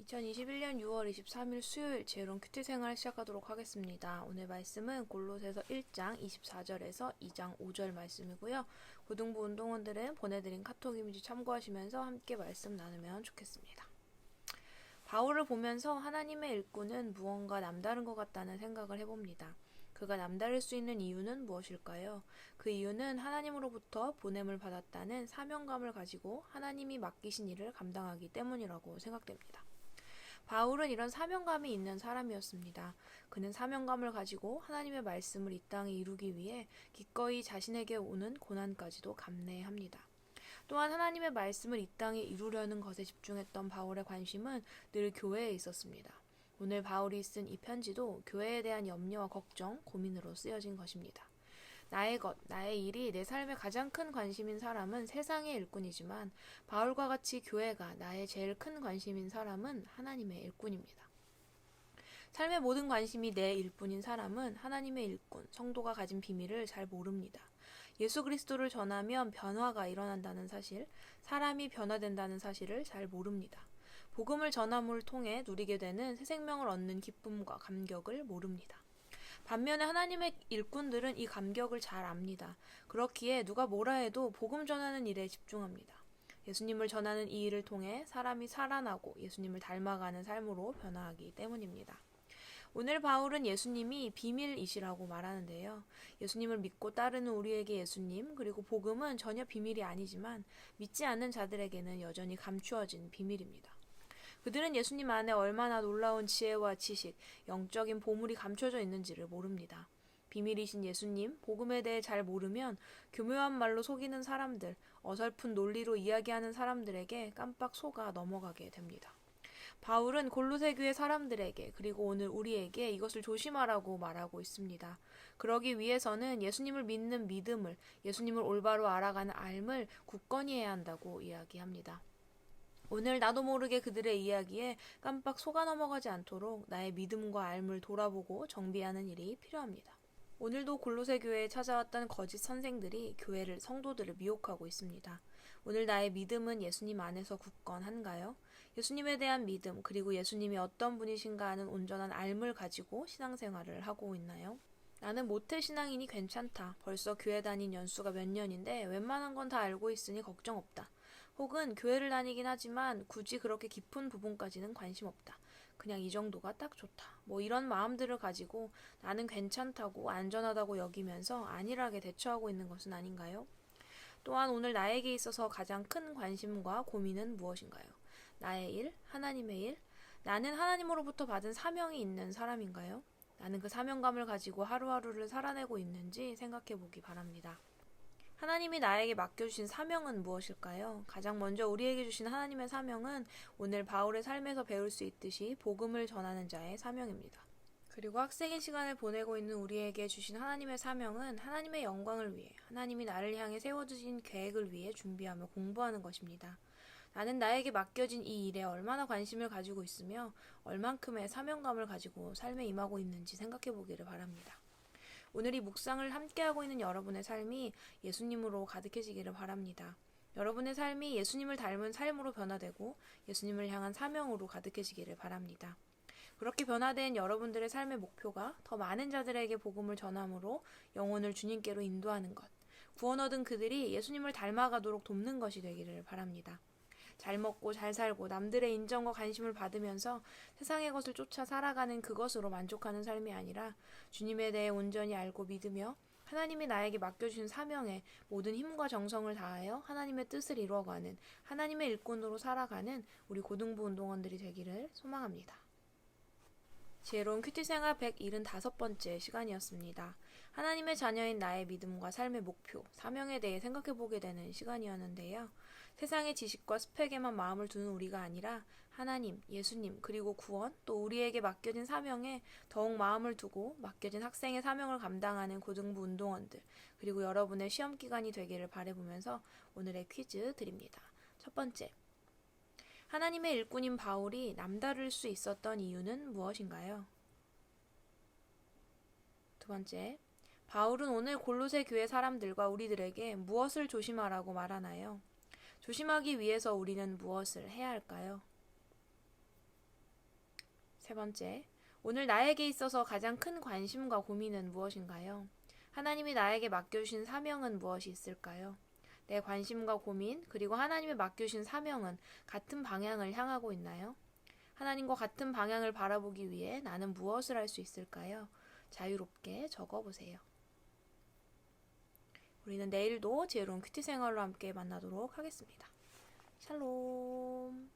2021년 6월 23일 수요일 제롬 큐티 생활 시작하도록 하겠습니다. 오늘 말씀은 골로새서 1장 24절에서 2장 5절 말씀이고요. 고등부 운동원들은 보내드린 카톡 이미지 참고하시면서 함께 말씀 나누면 좋겠습니다. 바울을 보면서 하나님의 일꾼은 무언가 남다른 것 같다는 생각을 해봅니다. 그가 남다를 수 있는 이유는 무엇일까요? 그 이유는 하나님으로부터 보냄을 받았다는 사명감을 가지고 하나님이 맡기신 일을 감당하기 때문이라고 생각됩니다. 바울은 이런 사명감이 있는 사람이었습니다. 그는 사명감을 가지고 하나님의 말씀을 이 땅에 이루기 위해 기꺼이 자신에게 오는 고난까지도 감내합니다. 또한 하나님의 말씀을 이 땅에 이루려는 것에 집중했던 바울의 관심은 늘 교회에 있었습니다. 오늘 바울이 쓴 이 편지도 교회에 대한 염려와 걱정, 고민으로 쓰여진 것입니다. 나의 것, 나의 일이 내 삶의 가장 큰 관심인 사람은 세상의 일꾼이지만 바울과 같이 교회가 나의 제일 큰 관심인 사람은 하나님의 일꾼입니다. 삶의 모든 관심이 내 일뿐인 사람은 하나님의 일꾼, 성도가 가진 비밀을 잘 모릅니다. 예수 그리스도를 전하면 변화가 일어난다는 사실, 사람이 변화된다는 사실을 잘 모릅니다. 복음을 전함을 통해 누리게 되는 새 생명을 얻는 기쁨과 감격을 모릅니다. 반면에 하나님의 일꾼들은 이 감격을 잘 압니다. 그렇기에 누가 뭐라 해도 복음 전하는 일에 집중합니다. 예수님을 전하는 이 일을 통해 사람이 살아나고 예수님을 닮아가는 삶으로 변화하기 때문입니다. 오늘 바울은 예수님이 비밀이시라고 말하는데요. 예수님을 믿고 따르는 우리에게 예수님, 그리고 복음은 전혀 비밀이 아니지만 믿지 않는 자들에게는 여전히 감추어진 비밀입니다. 그들은 예수님 안에 얼마나 놀라운 지혜와 지식, 영적인 보물이 감춰져 있는지를 모릅니다. 비밀이신 예수님, 복음에 대해 잘 모르면 교묘한 말로 속이는 사람들, 어설픈 논리로 이야기하는 사람들에게 깜빡 속아 넘어가게 됩니다. 바울은 골로새 교회 사람들에게 그리고 오늘 우리에게 이것을 조심하라고 말하고 있습니다. 그러기 위해서는 예수님을 믿는 믿음을, 예수님을 올바로 알아가는 알을 굳건히 해야 한다고 이야기합니다. 오늘 나도 모르게 그들의 이야기에 깜빡 속아 넘어가지 않도록 나의 믿음과 알을 돌아보고 정비하는 일이 필요합니다. 오늘도 골로새 교회에 찾아왔던 거짓 선생들이 교회를, 성도들을 미혹하고 있습니다. 오늘 나의 믿음은 예수님 안에서 굳건한가요? 예수님에 대한 믿음, 그리고 예수님이 어떤 분이신가 하는 온전한 알을 가지고 신앙생활을 하고 있나요? 나는 모태신앙이니 괜찮다. 벌써 교회 다닌 연수가 몇 년인데 웬만한 건 다 알고 있으니 걱정 없다. 혹은 교회를 다니긴 하지만 굳이 그렇게 깊은 부분까지는 관심 없다. 그냥 이 정도가 딱 좋다. 이런 마음들을 가지고 나는 괜찮다고 안전하다고 여기면서 안일하게 대처하고 있는 것은 아닌가요? 또한 오늘 나에게 있어서 가장 큰 관심과 고민은 무엇인가요? 나의 일? 하나님의 일? 나는 하나님으로부터 받은 사명이 있는 사람인가요? 나는 그 사명감을 가지고 하루하루를 살아내고 있는지 생각해 보기 바랍니다. 하나님이 나에게 맡겨주신 사명은 무엇일까요? 가장 먼저 우리에게 주신 하나님의 사명은 오늘 바울의 삶에서 배울 수 있듯이 복음을 전하는 자의 사명입니다. 그리고 학생의 시간을 보내고 있는 우리에게 주신 하나님의 사명은 하나님의 영광을 위해, 하나님이 나를 향해 세워주신 계획을 위해 준비하며 공부하는 것입니다. 나는 나에게 맡겨진 이 일에 얼마나 관심을 가지고 있으며 얼만큼의 사명감을 가지고 삶에 임하고 있는지 생각해 보기를 바랍니다. 오늘 이 묵상을 함께하고 있는 여러분의 삶이 예수님으로 가득해지기를 바랍니다. 여러분의 삶이 예수님을 닮은 삶으로 변화되고 예수님을 향한 사명으로 가득해지기를 바랍니다. 그렇게 변화된 여러분들의 삶의 목표가 더 많은 자들에게 복음을 전함으로 영혼을 주님께로 인도하는 것, 구원 얻은 그들이 예수님을 닮아가도록 돕는 것이 되기를 바랍니다. 잘 먹고 잘 살고 남들의 인정과 관심을 받으면서 세상의 것을 쫓아 살아가는 그것으로 만족하는 삶이 아니라 주님에 대해 온전히 알고 믿으며 하나님이 나에게 맡겨주신 사명에 모든 힘과 정성을 다하여 하나님의 뜻을 이루어가는 하나님의 일꾼으로 살아가는 우리 고등부 운동원들이 되기를 소망합니다. 지혜로운 큐티 생활 175번째 시간이었습니다. 하나님의 자녀인 나의 믿음과 삶의 목표, 사명에 대해 생각해보게 되는 시간이었는데요. 세상의 지식과 스펙에만 마음을 두는 우리가 아니라 하나님, 예수님, 그리고 구원, 또 우리에게 맡겨진 사명에 더욱 마음을 두고 맡겨진 학생의 사명을 감당하는 고등부 운동원들, 그리고 여러분의 시험기간이 되기를 바라보면서 오늘의 퀴즈 드립니다. 첫 번째, 하나님의 일꾼인 바울이 남다를 수 있었던 이유는 무엇인가요? 두 번째, 바울은 오늘 골로새 교회 사람들과 우리들에게 무엇을 조심하라고 말하나요? 조심하기 위해서 우리는 무엇을 해야 할까요? 세 번째, 오늘 나에게 있어서 가장 큰 관심과 고민은 무엇인가요? 하나님이 나에게 맡겨주신 사명은 무엇이 있을까요? 내 관심과 고민, 그리고 하나님이 맡겨주신 사명은 같은 방향을 향하고 있나요? 하나님과 같은 방향을 바라보기 위해 나는 무엇을 할 수 있을까요? 자유롭게 적어보세요. 우리는 내일도 지혜로운 큐티 생활로 함께 만나도록 하겠습니다. 샬롬.